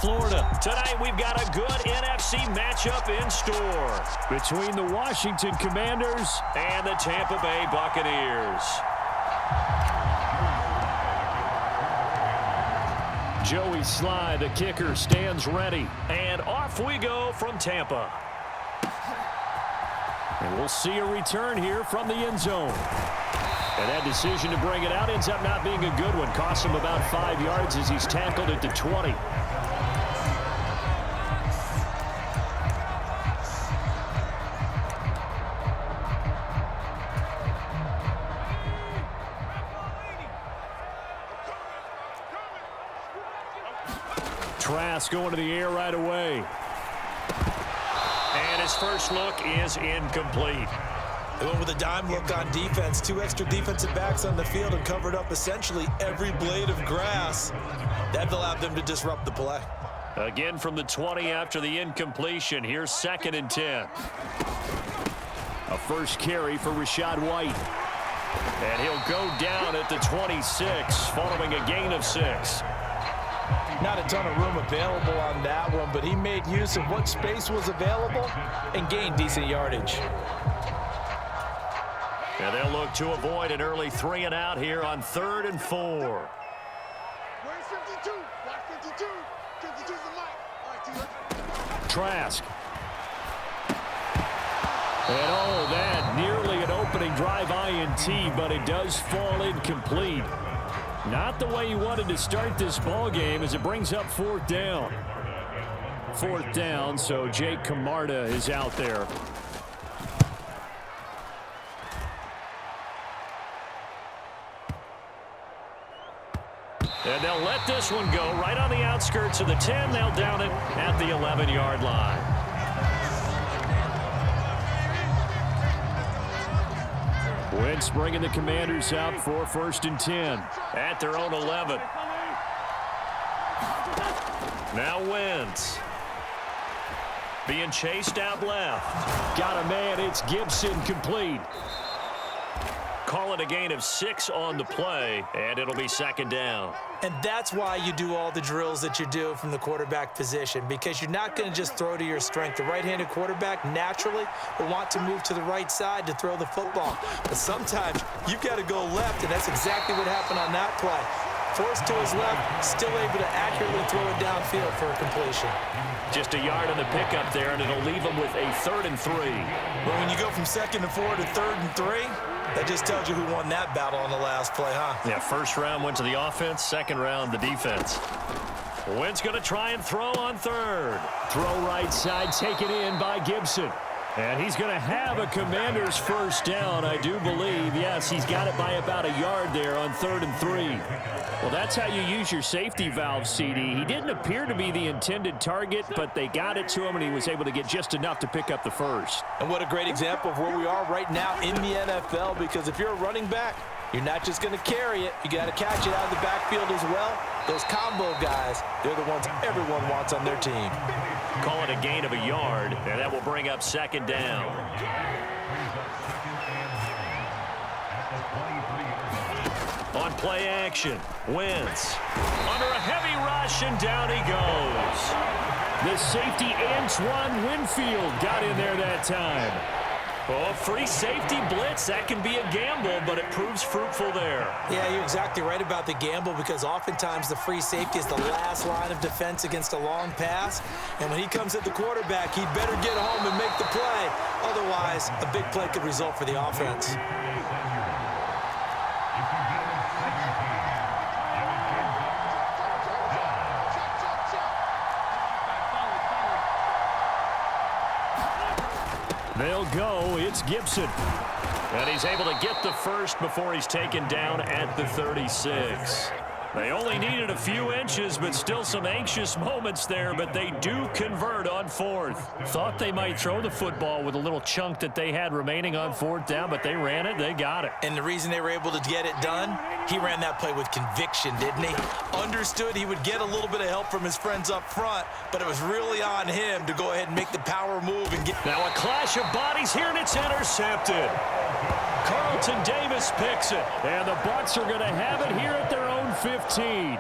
Florida. Tonight we've got a good NFC matchup in store Between the Washington Commanders and the Tampa Bay Buccaneers. Joey Sly, the kicker, stands ready. And off we go from Tampa. And we'll see a return here from the end zone. And that decision to bring it out ends up not being a good one. Costs him about 5 yards as he's tackled at the 20. Trask going to the air right away. And his first look is incomplete. They went with a dime look on defense. 2 extra defensive backs on the field and covered up essentially every blade of grass. That allowed them to disrupt the play. Again from the 20 after the incompletion. Here's 2nd and 10. A first carry for Rachaad White. And he'll go down at the 26 following a gain of 6. Not a ton of room available on that one, but he made use of what space was available and gained decent yardage. And they'll look to avoid an early 3 and out here on 3rd and 4. Where's 52? Watch 52. 52's the mic. All right, T-Rex. Trask. And oh, that nearly an opening drive INT, but it does fall incomplete. Not the way you wanted to start this ball game as it brings up 4th down. 4th down, so Jake Camarda is out there. And they'll let this one go right on the outskirts of the 10. They'll down it at the 11-yard line. Wentz bringing the Commanders out for 1st and 10. At their own 11. Now Wentz. Being chased out left. Got a man, it's Gibson, complete. Call it a gain of 6 on the play, and it'll be 2nd down. And that's why you do all the drills that you do from the quarterback position, because you're not going to just throw to your strength. The right-handed quarterback naturally will want to move to the right side to throw the football. But sometimes you've got to go left, and that's exactly what happened on that play. Forced to his left, still able to accurately throw it downfield for a completion. Just a yard on the pickup there, and it'll leave him with a 3rd and 3. But when you go from 2nd and 4 to 3rd and 3, that just tells you who won that battle on the last play, huh? Yeah, 1st round went to the offense, 2nd round the defense. Wentz going to try and throw on 3rd. Throw right side, taken in by Gibson. And he's going to have a Commander's 1st down, I do believe. Yes, he's got it by about a yard there on 3rd and 3. Well, that's how you use your safety valve, CD. He didn't appear to be the intended target, but they got it to him, and he was able to get just enough to pick up the 1st. And what a great example of where we are right now in the NFL, because if you're a running back, you're not just going to carry it. You got to catch it out of the backfield as well. Those combo guys, they're the ones everyone wants on their team. Call it a gain of a yard, and that will bring up 2nd down. On play action, Wentz. Under a heavy rush, and down he goes. The safety, Antoine Winfield, got in there that time. Oh, free safety blitz, that can be a gamble, but it proves fruitful there. Yeah, you're exactly right about the gamble, because oftentimes the free safety is the last line of defense against a long pass. And when he comes at the quarterback, he better get home and make the play. Otherwise, a big play could result for the offense. They'll go. It's Gibson. And he's able to get the 1st before he's taken down at the 36. They only needed a few inches, but still some anxious moments there, but they do convert on 4th. Thought they might throw the football with a little chunk that they had remaining on 4th down, but they ran it, they got it. And the reason they were able to get it done, he ran that play with conviction, didn't he? Understood he would get a little bit of help from his friends up front, but it was really on him to go ahead and make the power move and get... Now a clash of bodies here, and it's intercepted. Carlton Davis picks it. And the Bucs are going to have it here at their own 15.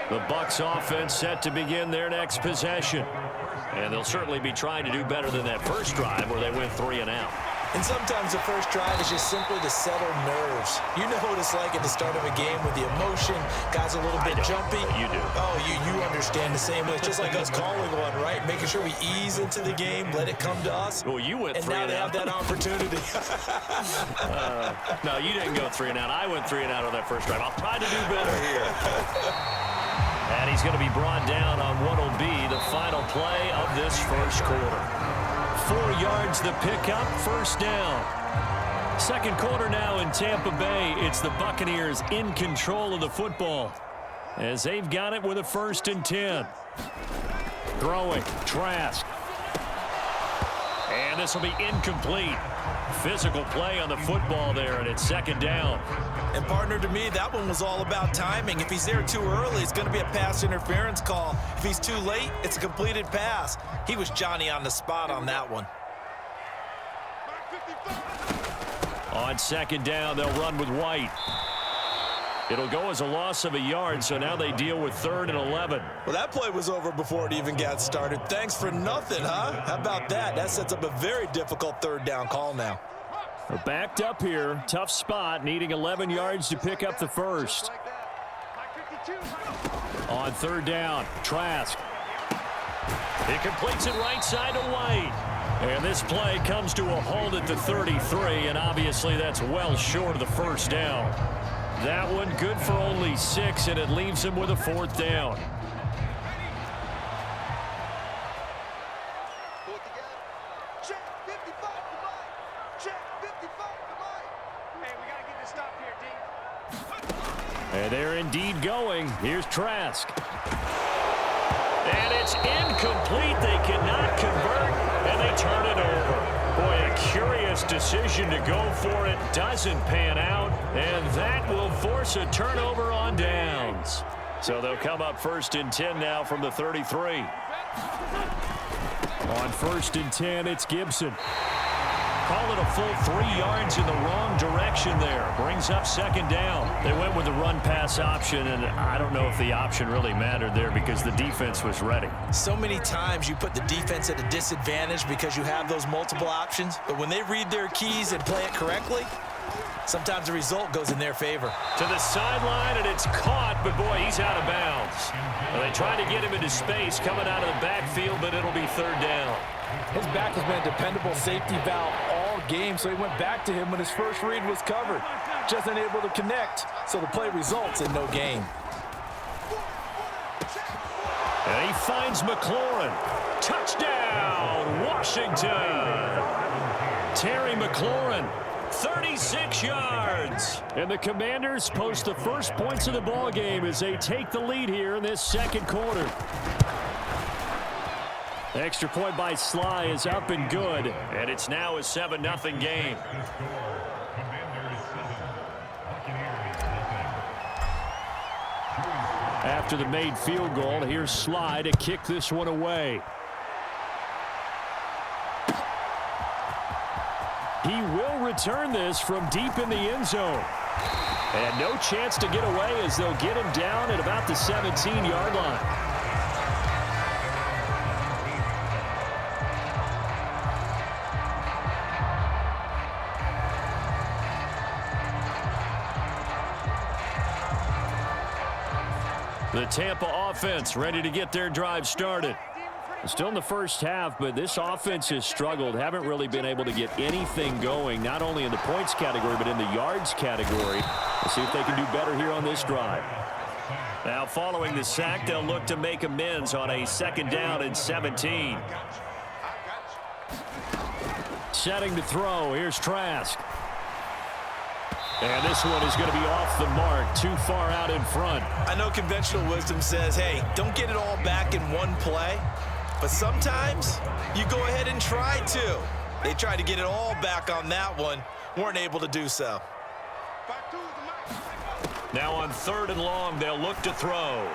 The Bucs offense set to begin their next possession. And they'll certainly be trying to do better than that first drive where they went 3 and out. And sometimes the first drive is just simply to settle nerves. You know what it's like at the start of a game with the emotion. Guys are a little bit jumpy. You do. Oh, you understand the same way. It's just like us calling one, right? Making sure we ease into the game, let it come to us. Well, you went 3 and out. And now they have that opportunity. No, you didn't go 3 and out. I went 3 and out on that first drive. I'll try to do better here. And he's going to be brought down on what will be the final play of this first quarter. 4 yards the pickup, first down. Second quarter now in Tampa Bay. It's the Buccaneers in control of the football as they've got it with a 1st and 10. Throwing, Trask. And this will be incomplete. Physical play on the football there, and it's 2nd down. And partner, to me, that one was all about timing. If he's there too early, it's going to be a pass interference call. If he's too late, it's a completed pass. He was Johnny on the spot on that one. On 2nd down, they'll run with White. It'll go as a loss of a yard, so now they deal with 3rd and 11. Well, that play was over before it even got started. Thanks for nothing, huh? How about that? That sets up a very difficult 3rd down call now. We're backed up here. Tough spot, needing 11 yards to pick up the first. On 3rd down, Trask. He completes it right side to White. And this play comes to a halt at the 33, and obviously that's well short of the first down. That one good for only 6, and it leaves him with a 4th down. And they're indeed going. Here's Trask. And it's incomplete. They cannot convert, and they turn it over. Boy, a curious decision to go for it. Doesn't pan out, and that will force a turnover on downs. So they'll come up 1st and 10 now from the 33. On 1st and 10, it's Gibson. Call it a full 3 yards in the wrong direction there. Brings up 2nd down. They went with the run-pass option, and I don't know if the option really mattered there because the defense was ready. So many times you put the defense at a disadvantage because you have those multiple options, but when they read their keys and play it correctly, sometimes the result goes in their favor. To the sideline, and it's caught, but boy, he's out of bounds. Well, they tried to get him into space coming out of the backfield, but it'll be 3rd down. His back has been a dependable safety valve all game, so he went back to him when his first read was covered. Just unable to connect, so the play results in no gain. And he finds McLaurin. Touchdown, Washington. Terry McLaurin, 36 yards. And the Commanders post the first points of the ball game as they take the lead here in this 2nd quarter. The extra point by Sly is up and good. And it's now a 7-0 game. After the made field goal, here's Sly to kick this one away. He will return this from deep in the end zone. And no chance to get away as they'll get him down at about the 17-yard line. The Tampa offense ready to get their drive started. Still in the first half, but this offense has struggled. Haven't really been able to get anything going, not only in the points category, but in the yards category. We'll see if they can do better here on this drive. Now, following the sack, they'll look to make amends on a 2nd down and 17. Setting to throw. Here's Trask. And this one is going to be off the mark, too far out in front. I know conventional wisdom says, hey, don't get it all back in one play. But sometimes you go ahead and try to. They tried to get it all back on that one. Weren't able to do so. Now on 3rd and long, they'll look to throw.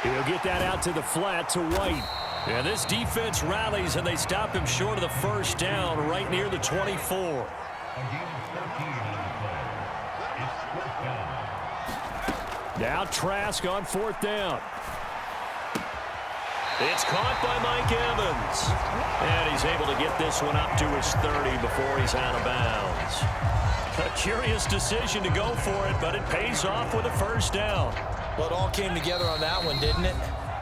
He'll get that out to the flat to White. And this defense rallies, and they stop him short of the first down right near the 24. Now Trask on 4th down. It's caught by Mike Evans. And he's able to get this one up to his 30 before he's out of bounds. A curious decision to go for it, but it pays off with a 1st down. Well, it all came together on that one, didn't it?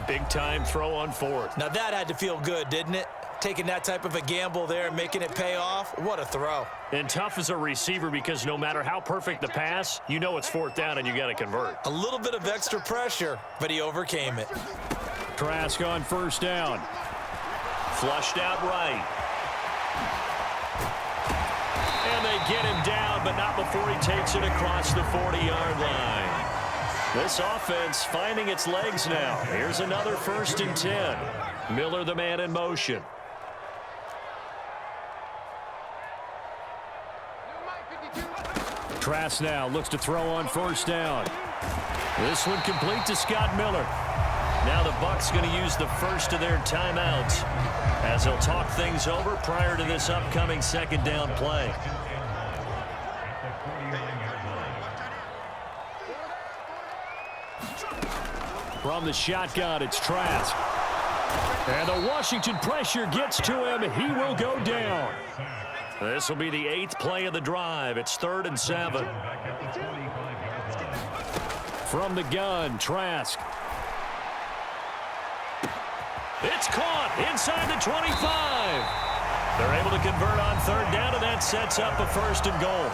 Big-time throw on 4th. Now that had to feel good, didn't it? Taking that type of a gamble there and making it pay off. What a throw. And tough as a receiver because no matter how perfect the pass, you know it's 4th down and you got to convert. A little bit of extra pressure, but he overcame it. Trask on 1st down. Flushed out right. And they get him down, but not before he takes it across the 40-yard line. This offense finding its legs now. Here's another 1st and 10. Miller, the man in motion. Trask now looks to throw on 1st down. This one complete to Scott Miller. Now the Bucs going to use the first of their timeouts as they'll talk things over prior to this upcoming 2nd down play. From the shotgun, it's Trask. And the Washington pressure gets to him. He will go down. This will be the 8th play of the drive. It's 3rd and 7. From the gun, Trask. It's caught inside the 25. They're able to convert on 3rd down, and that sets up a 1st and goal.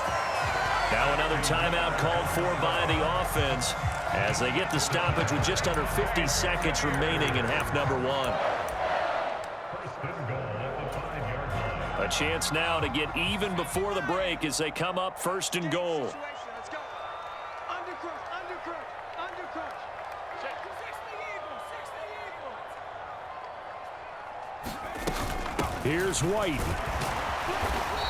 Now another timeout called for by the offense as they get the stoppage with just under 50 seconds remaining in half number 1. A chance now to get even before the break as they come up 1st and goal. Let's go. Undercrush. Here's White.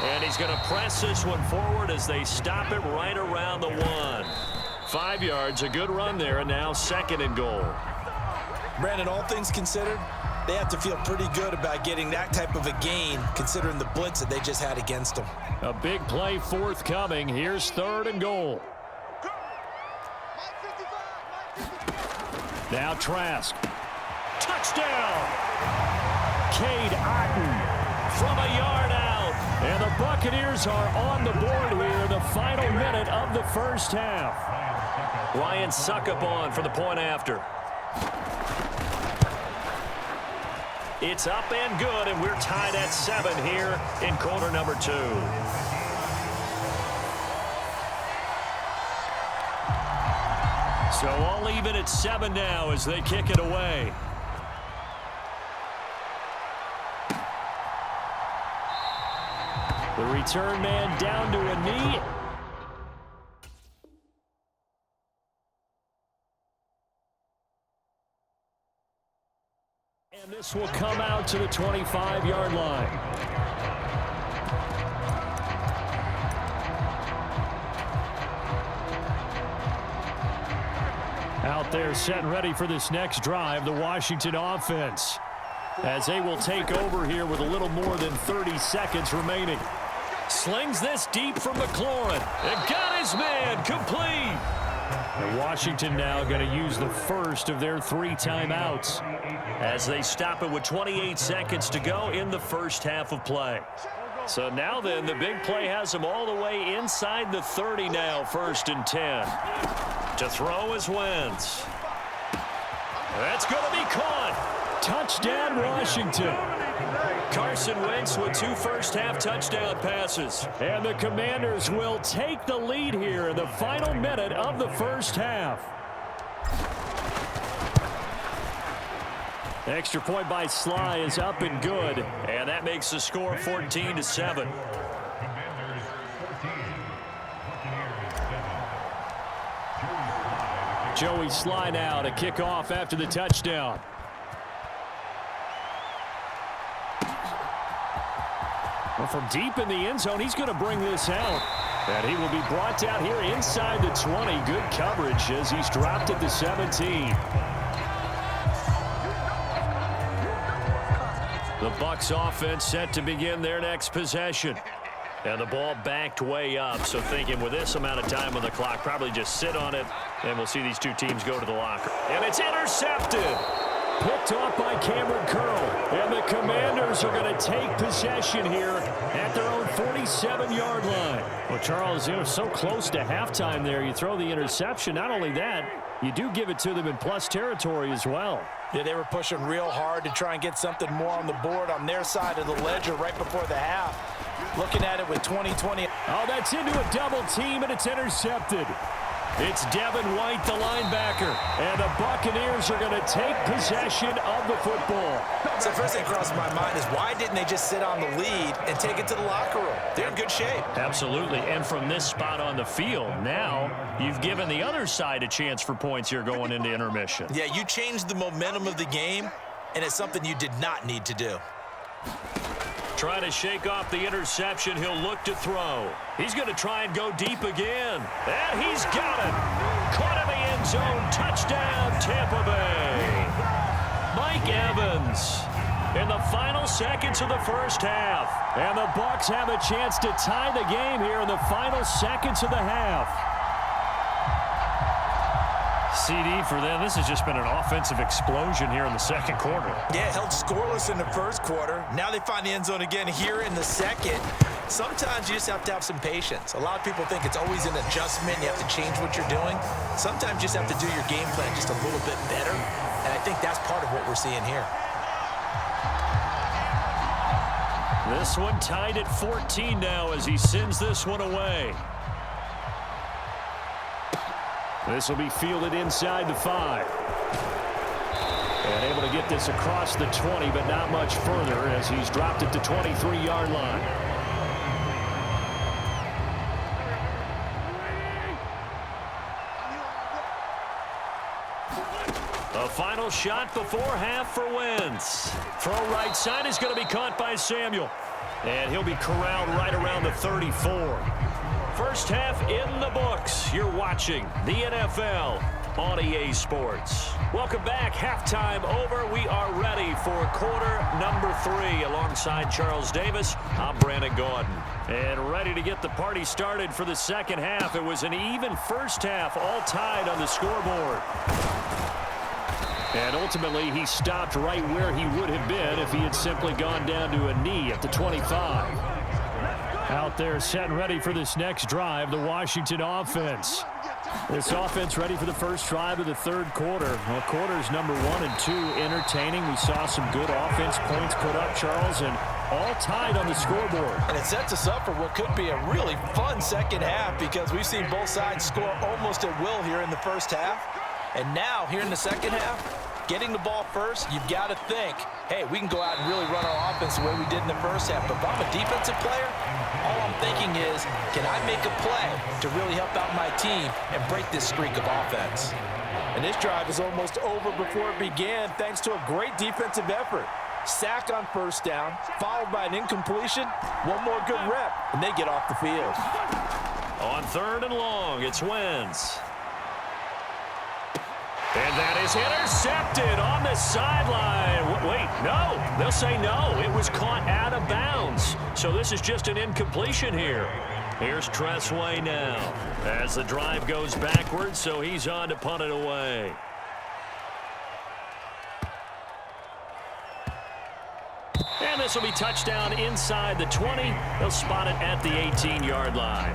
And he's going to press this one forward as they stop it right around the 1. 5 yards, a good run there, and now 2nd and goal. Brandon, all things considered, they have to feel pretty good about getting that type of a gain considering the blitz that they just had against them. A big play forthcoming. Here's 3rd and goal. Now Trask. Touchdown! Cade Otton from a yard out. And the Buccaneers are on the board here, the final minute of the 1st half. Ryan Suckup on for the point after. It's up and good, and we're tied at 7 here in quarter number 2. So all even at 7 now as they kick it away. The return man down to a knee. And this will come out to the 25-yard line. Out there set and ready for this next drive, the Washington offense, as they will take over here with a little more than 30 seconds remaining. Slings this deep from McLaurin. And got his man complete. And Washington now going to use the first of their 3 timeouts as they stop it with 28 seconds to go in the 1st half of play. So now then, the big play has them all the way inside the 30 now, 1st and 10. To throw is Wentz. That's going to be caught. Touchdown, Washington. Carson Wentz with 2 first-half touchdown passes. And the Commanders will take the lead here in the final minute of the 1st half. Extra point by Sly is up and good. And that makes the score 14-7. Joey Sly now to kick off after the touchdown. Well, from deep in the end zone, he's going to bring this out. And he will be brought down here inside the 20. Good coverage as he's dropped at the 17. The Bucs offense set to begin their next possession. And the ball backed way up. So thinking with this amount of time on the clock, probably just sit on it And we'll see these two teams go to the locker. And it's intercepted. Picked off by Cameron Curl. And the Commanders are going to take possession here at their own 47-yard line. Well, Charles, you know, so close to halftime there. You throw the interception. Not only that, you do give it to them in plus territory as well. Yeah, they were pushing real hard to try and get something more on the board on their side of the ledger right before the half. Looking at it with 20-20. Oh, that's into a double team, and it's intercepted. It's Devin White, the linebacker, and the Buccaneers are going to take possession of the football. So first thing crossed my mind is why didn't they just sit on the lead and take it to the locker room? They're in good shape. Absolutely. And from this spot on the field, now you've given the other side a chance for points here going into intermission. Yeah, you changed the momentum of the game, and it's something you did not need to do. Trying to shake off the interception. He'll look to throw. He's going to try and go deep again. And he's got it. Caught in the end zone. Touchdown, Tampa Bay. Mike Evans in the final seconds of the first half. And the Bucs have a chance to tie the game here in the final seconds of the half. CD for them. This has just been an offensive explosion here in the second quarter. Yeah, held scoreless in the first quarter. Now they find the end zone again here in the second. Sometimes you just have to have some patience. A lot of people think it's always an adjustment. You have to change what you're doing. Sometimes you just have to do your game plan just a little bit better. And I think that's part of what we're seeing here. This one tied at 14 now as he sends this one away. This will be fielded inside the 5. And able to get this across the 20, but not much further as he's dropped it to 23-yard line. A final shot before half for Wentz. Throw right side is going to be caught by Samuel. And he'll be corralled right around the 34. First half in the books. You're watching the NFL on EA Sports. Welcome back. Halftime over. We are ready for quarter number 3. Alongside Charles Davis, I'm Brandon Gordon. And ready to get the party started for the second half. It was an even first half, all tied on the scoreboard. And ultimately, he stopped right where he would have been if he had simply gone down to a knee at the 25. Out there set and ready for this next drive, the Washington offense. This offense ready for the first drive of the third quarter. Well, quarters number 1 and 2 entertaining. We saw some good offense points put up, Charles, and all tied on the scoreboard. And it sets us up for what could be a really fun second half because we've seen both sides score almost at will here in the first half. And now, here in the second half, getting the ball first, you've got to think, hey, we can go out and really run our offense the way we did in the first half. But if I'm a defensive player, all I'm thinking is, can I make a play to really help out my team and break this streak of offense? And this drive is almost over before it began thanks to a great defensive effort. Sack on first down, followed by an incompletion, one more good rep, and they get off the field. On third and long, it's Wentz. And that is intercepted on the sideline. Wait, no. They'll say no. It was caught out of bounds. So this is just an incompletion here. Here's Tressway now as the drive goes backwards, so he's on to punt it away. And this will be touchdown inside the 20. They'll spot it at the 18-yard line.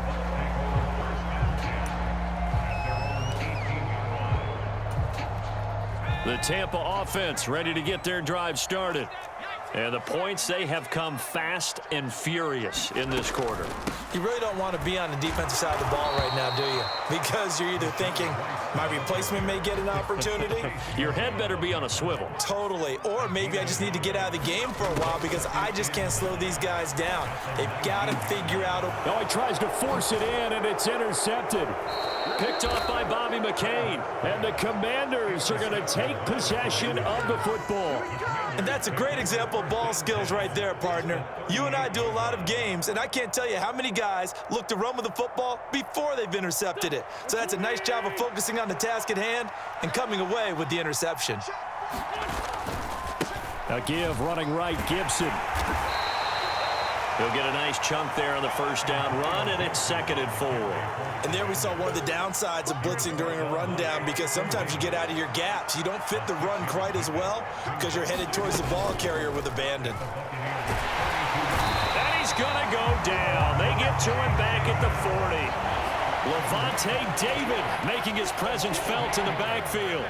The Tampa offense ready to get their drive started. And the points, they have come fast and furious in this quarter. You really don't want to be on the defensive side of the ball right now, do you? Because you're either thinking, my replacement may get an opportunity. Your head better be on a swivel. Totally. Or maybe I just need to get out of the game for a while because I just can't slow these guys down. They've got to figure out a... Oh, he tries to force it in, and it's intercepted. Picked off by Bobby McCain. And the Commanders are going to take possession of the football. And that's a great example of ball skills right there, partner. You and I do a lot of games, and I can't tell you how many guys look to run with the football before they've intercepted it. So that's a nice job of focusing on the task at hand and coming away with the interception. A give running right, Gibson. He'll get a nice chunk there on the first down run, and it's 2nd and 4. And there we saw one of the downsides of blitzing during a rundown, because sometimes you get out of your gaps. You don't fit the run quite as well because you're headed towards the ball carrier with abandon. And he's going to go down. They get to him back at the 40. Levante David making his presence felt in the backfield.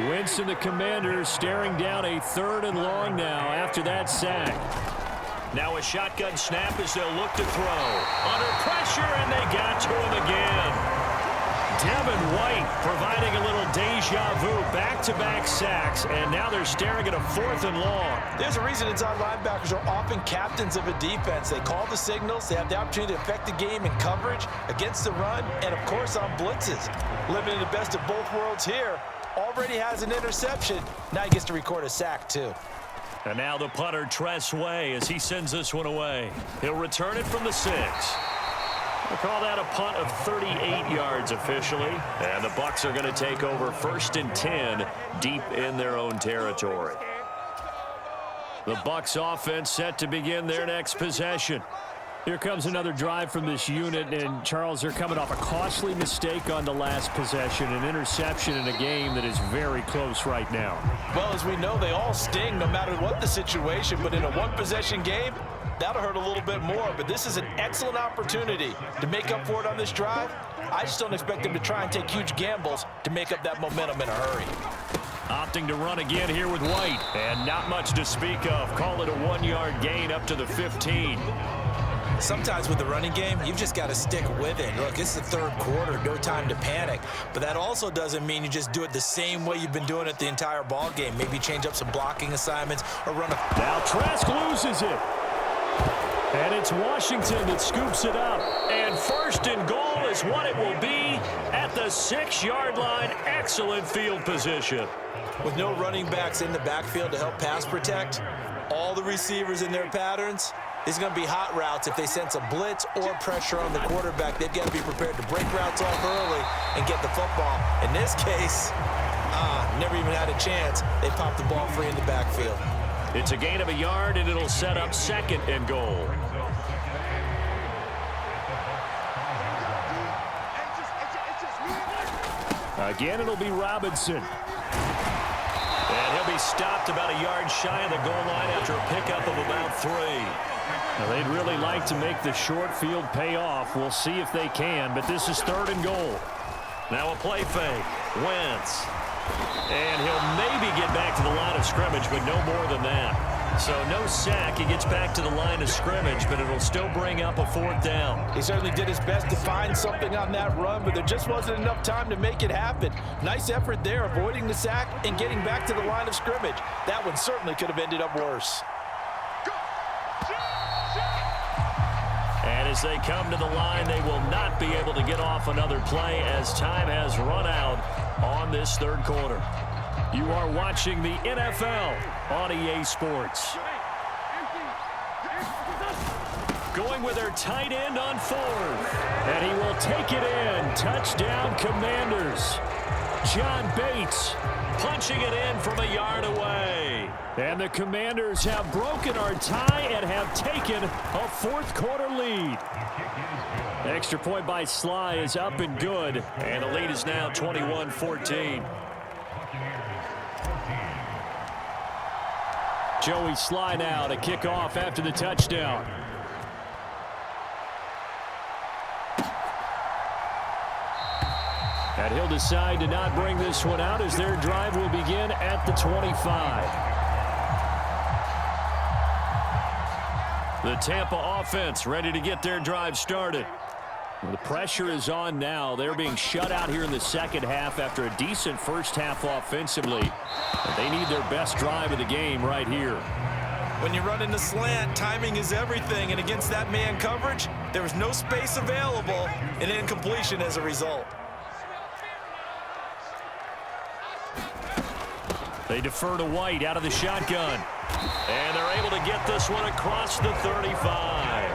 Winston, the Commanders, staring down a 3rd and long now after that sack. Now a shotgun snap as they'll look to throw. Under pressure, and they got to him again. Devin White providing a little deja vu, back-to-back sacks, and now they're staring at a 4th and long. There's a reason inside linebackers are often captains of a defense. They call the signals. They have the opportunity to affect the game in coverage, against the run, and, of course, on blitzes. Living in the best of both worlds here. Already has an interception. Now he gets to record a sack, too. And now the punter, Tress Way, as he sends this one away. He'll return it from the 6. We'll call that a punt of 38 yards officially. And the Bucs are going to take over 1st and 10 deep in their own territory. The Bucs offense set to begin their next possession. Here comes another drive from this unit, and Charles, they're coming off a costly mistake on the last possession, an interception in a game that is very close right now. Well, as we know, they all sting no matter what the situation, but in a one-possession game, that'll hurt a little bit more. But this is an excellent opportunity to make up for it on this drive. I just don't expect them to try and take huge gambles to make up that momentum in a hurry. Opting to run again here with White, and not much to speak of. Call it a 1-yard gain up to the 15. Sometimes with the running game, you've just got to stick with it. Look, it's the 3rd quarter, no time to panic. But that also doesn't mean you just do it the same way you've been doing it the entire ball game. Maybe change up some blocking assignments or run a... Now Trask loses it. And it's Washington that scoops it up. And 1st and goal is what it will be at the 6-yard line. Excellent field position. With no running backs in the backfield to help pass protect, all the receivers in their patterns, it's going to be hot routes. If they sense a blitz or pressure on the quarterback, they've got to be prepared to break routes off early and get the football. In this case, never even had a chance. They popped the ball free in the backfield. It's a gain of a yard, and it'll set up 2nd and goal. Again, it'll be Robinson. And he'll be stopped about a yard shy of the goal line after a pickup of about 3. Now, they'd really like to make the short field pay off. We'll see if they can, but this is 3rd and goal. Now a play fake. Wentz. And he'll maybe get back to the line of scrimmage, but no more than that. So no sack. He gets back to the line of scrimmage, but it'll still bring up a 4th down. He certainly did his best to find something on that run, but there just wasn't enough time to make it happen. Nice effort there, avoiding the sack and getting back to the line of scrimmage. That one certainly could have ended up worse. And as they come to the line, they will not be able to get off another play as time has run out on this 3rd quarter. You are watching the NFL on EA Sports. Going with their tight end on 4th. And he will take it in. Touchdown, Commanders. John Bates punching it in from a yard away. And the Commanders have broken our tie and have taken a 4th quarter lead. Extra point by Sly is up and good. And the lead is now 21-14. Joey Sly now to kick off after the touchdown. And he'll decide to not bring this one out as their drive will begin at the 25. The Tampa offense ready to get their drive started. The pressure is on now. They're being shut out here in the 2nd half after a decent first half offensively. And they need their best drive of the game right here. When you run in the slant, timing is everything. And against that man coverage, there was no space available and incompletion as a result. They defer to White out of the shotgun. And they're able to get this one across the 35.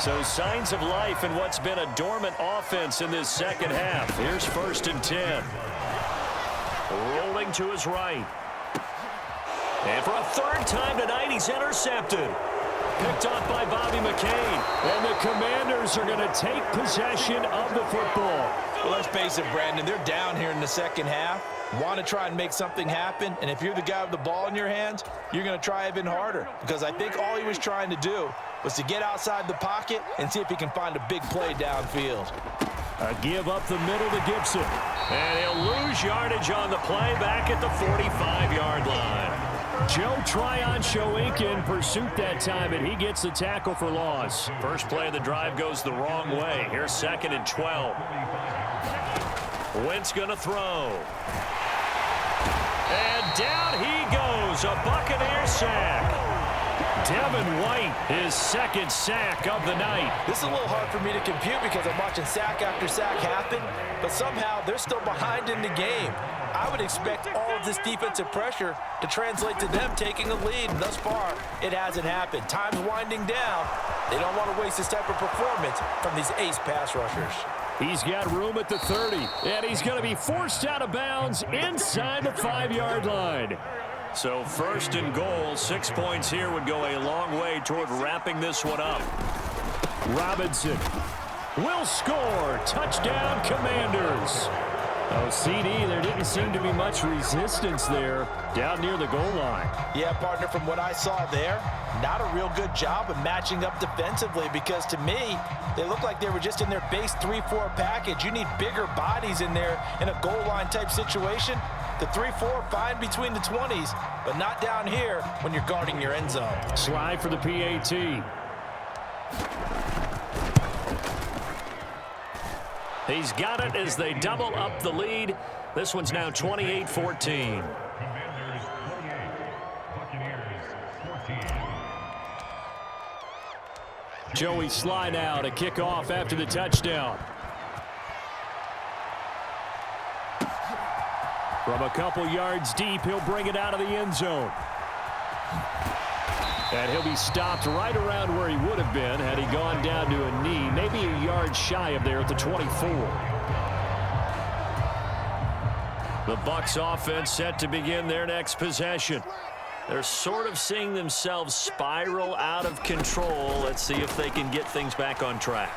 So signs of life in what's been a dormant offense in this 2nd half. Here's 1st and 10. Rolling to his right. And for a 3rd time tonight, he's intercepted. Picked off by Bobby McCain. And the Commanders are going to take possession of the football. Well, let's face it, Brandon, they're down here in the second half. Want to try and make something happen, and if you're the guy with the ball in your hands, you're going to try even harder, because I think all he was trying to do was to get outside the pocket and see if he can find a big play downfield. A give up the middle to Gibson. And he'll lose yardage on the play back at the 45-yard line. Joe Tryon-Shoyinka in pursuit that time, and he gets the tackle for loss. First play of the drive goes the wrong way. Here's 2nd and 12. Wentz going to throw. And down he goes, a Buccaneer sack. Devin White, his 2nd sack of the night. This is a little hard for me to compute because I'm watching sack after sack happen, but somehow they're still behind in the game. I would expect all of this defensive pressure to translate to them taking a lead, and thus far, it hasn't happened. Time's winding down. They don't want to waste this type of performance from these ace pass rushers. He's got room at the 30, and he's going to be forced out of bounds inside the 5-yard line. So 1st and goal, 6 points here would go a long way toward wrapping this one up. Robinson will score. Touchdown, Commanders. Oh, CD, there didn't seem to be much resistance there down near the goal line. Yeah, partner, from what I saw there, not a real good job of matching up defensively, because to me, they look like they were just in their base 3-4 package. You need bigger bodies in there in a goal line type situation. The 3-4, fine between the 20s, but not down here when you're guarding your end zone. Slide for the PAT. He's got it as they double up the lead. This one's now 28-14. Joey slide out, a kickoff after the touchdown. From a couple yards deep, he'll bring it out of the end zone. And he'll be stopped right around where he would have been had he gone down to a knee, maybe a yard shy of there at the 24. The Bucs offense set to begin their next possession. They're sort of seeing themselves spiral out of control. Let's see if they can get things back on track.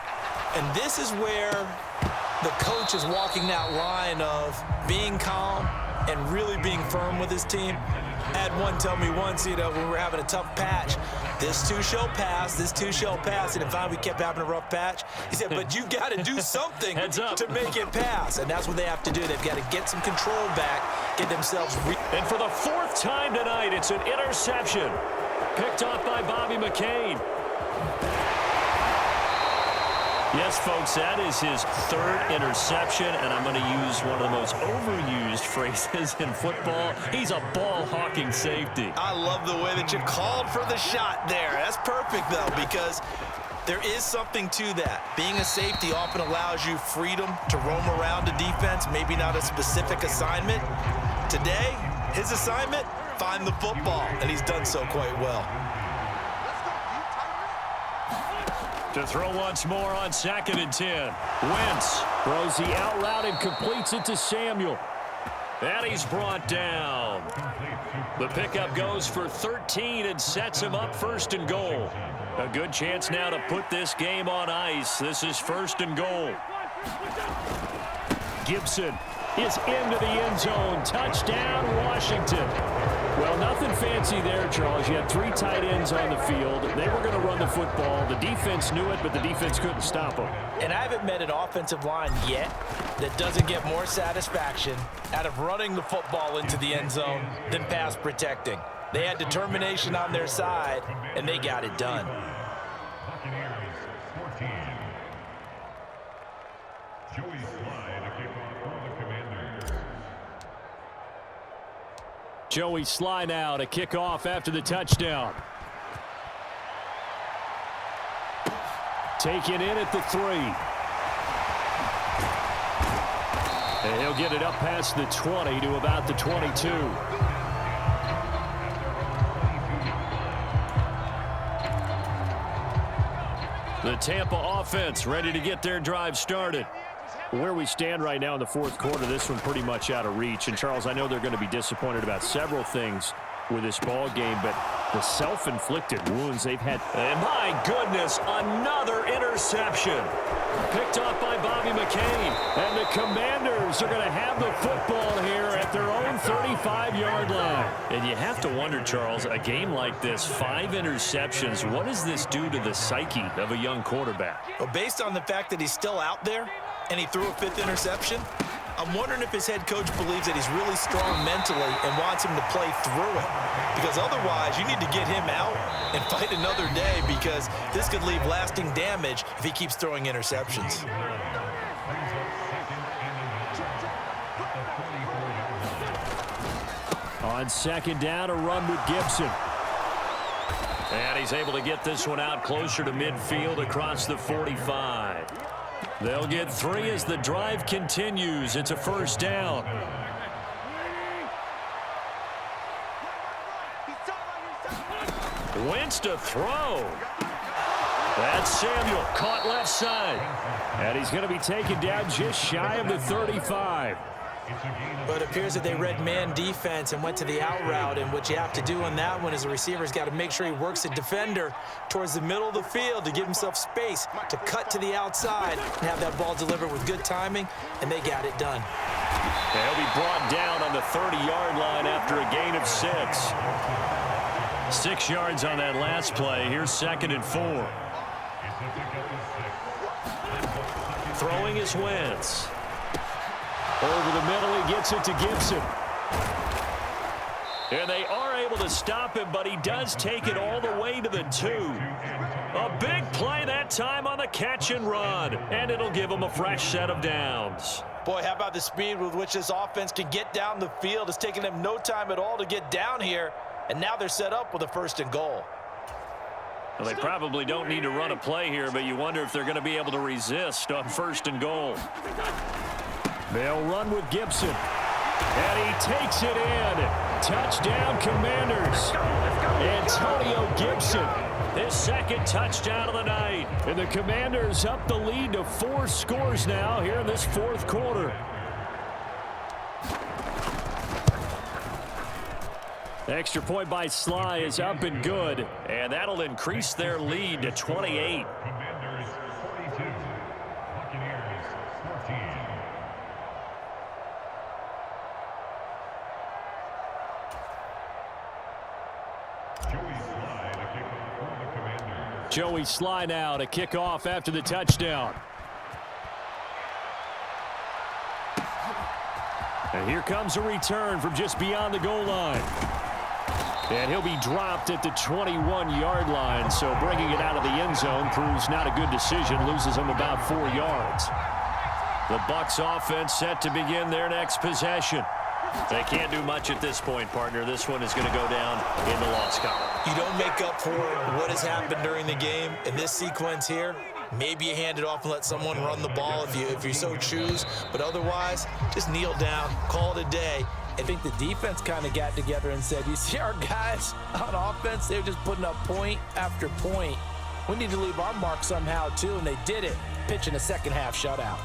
And this is where the coach is walking that line of being calm and really being firm with his team. I had one tell me once, when we were having a tough patch, this too shall pass, this too shall pass. And finally we kept having a rough patch. He said, but you got to do something to make it pass. And that's what they have to do. They've got to get some control back, get themselves. And for the 4th time tonight, it's an interception. Picked off by Bobby McCain. Yes, folks, that is his 3rd interception, and I'm going to use one of the most overused phrases in football. He's a ball-hawking safety. I love the way that you called for the shot there. That's perfect, though, because there is something to that. Being a safety often allows you freedom to roam around a defense, maybe not a specific assignment. Today, his assignment, find the football, and he's done so quite well. To throw once more on 2nd and 10. Wentz throws the out route and completes it to Samuel. And he's brought down. The pickup goes for 13 and sets him up 1st and goal. A good chance now to put this game on ice. This is 1st and goal. Gibson is into the end zone. Touchdown, Washington. Well, nothing fancy there, Charles. You had 3 tight ends on the field. They were going to run the football. The defense knew it, but the defense couldn't stop them. And I haven't met an offensive line yet that doesn't get more satisfaction out of running the football into the end zone than pass protecting. They had determination on their side, and they got it done. Joey slide out, a kickoff after the touchdown. Taken in at the 3. And he'll get it up past the 20 to about the 22. The Tampa offense ready to get their drive started. Where we stand right now in the 4th quarter, this one pretty much out of reach. And, Charles, I know they're going to be disappointed about several things with this ball game, but The self-inflicted wounds they've had. And my goodness, another interception. Picked off by Bobby McCain. And the Commanders are going to have the football here at their own 35-yard line. And you have to wonder, Charles, a game like this, 5 interceptions, what does this do to the psyche of a young quarterback? Well, based on the fact that he's still out there and he threw a 5th interception, I'm wondering if his head coach believes that he's really strong mentally and wants him to play through it. Because otherwise, you need to get him out and fight another day, because this could leave lasting damage if he keeps throwing interceptions. On second down, a run with Gibson. And he's able to get this one out closer to midfield across the 45. They'll get 3 as the drive continues. It's a first down. Wentz to throw. That's Samuel, caught left side. And he's going to be taken down just shy of the 35. But it appears that they read man defense and went to the out route, and what you have to do on that one is the receiver's got to make sure he works the defender towards the middle of the field to give himself space to cut to the outside and have that ball delivered with good timing, and they got it done. And he'll be brought down on the 30-yard line after a gain of 6. 6 yards on that last play. Here's 2nd and 4. Throwing is Wentz. Over the middle, he gets it to Gibson. And they are able to stop him, but he does take it all the way to the 2. A big play that time on the catch and run, and it'll give him a fresh set of downs. Boy, how about the speed with which this offense can get down the field? It's taken them no time at all to get down here, and now they're set up with a 1st and goal. Well, they probably don't need to run a play here, but you wonder if they're going to be able to resist on 1st and goal. They'll run with Gibson. And he takes it in. Touchdown, Commanders. Antonio Gibson. His 2nd touchdown of the night. And the Commanders up the lead to 4 scores now here in this 4th quarter. Extra point by Sly is up and good. And that'll increase their lead to 28. Commanders 42, Buccaneers 14. Joey Sly now to kick off after the touchdown. And here comes a return from just beyond the goal line. And he'll be dropped at the 21-yard line, so bringing it out of the end zone proves not a good decision, loses him about 4 yards. The Bucs offense set to begin their next possession. They can't do much at this point, partner. This one is going to go down in the loss column. You don't make up for what has happened during the game in this sequence here. Maybe you hand it off and let someone run the ball if you so choose. But otherwise, just kneel down, call it a day. I think the defense kind of got together and said, you see our guys on offense, they're just putting up point after point. We need to leave our mark somehow, too, and they did it, pitching a second-half shutout.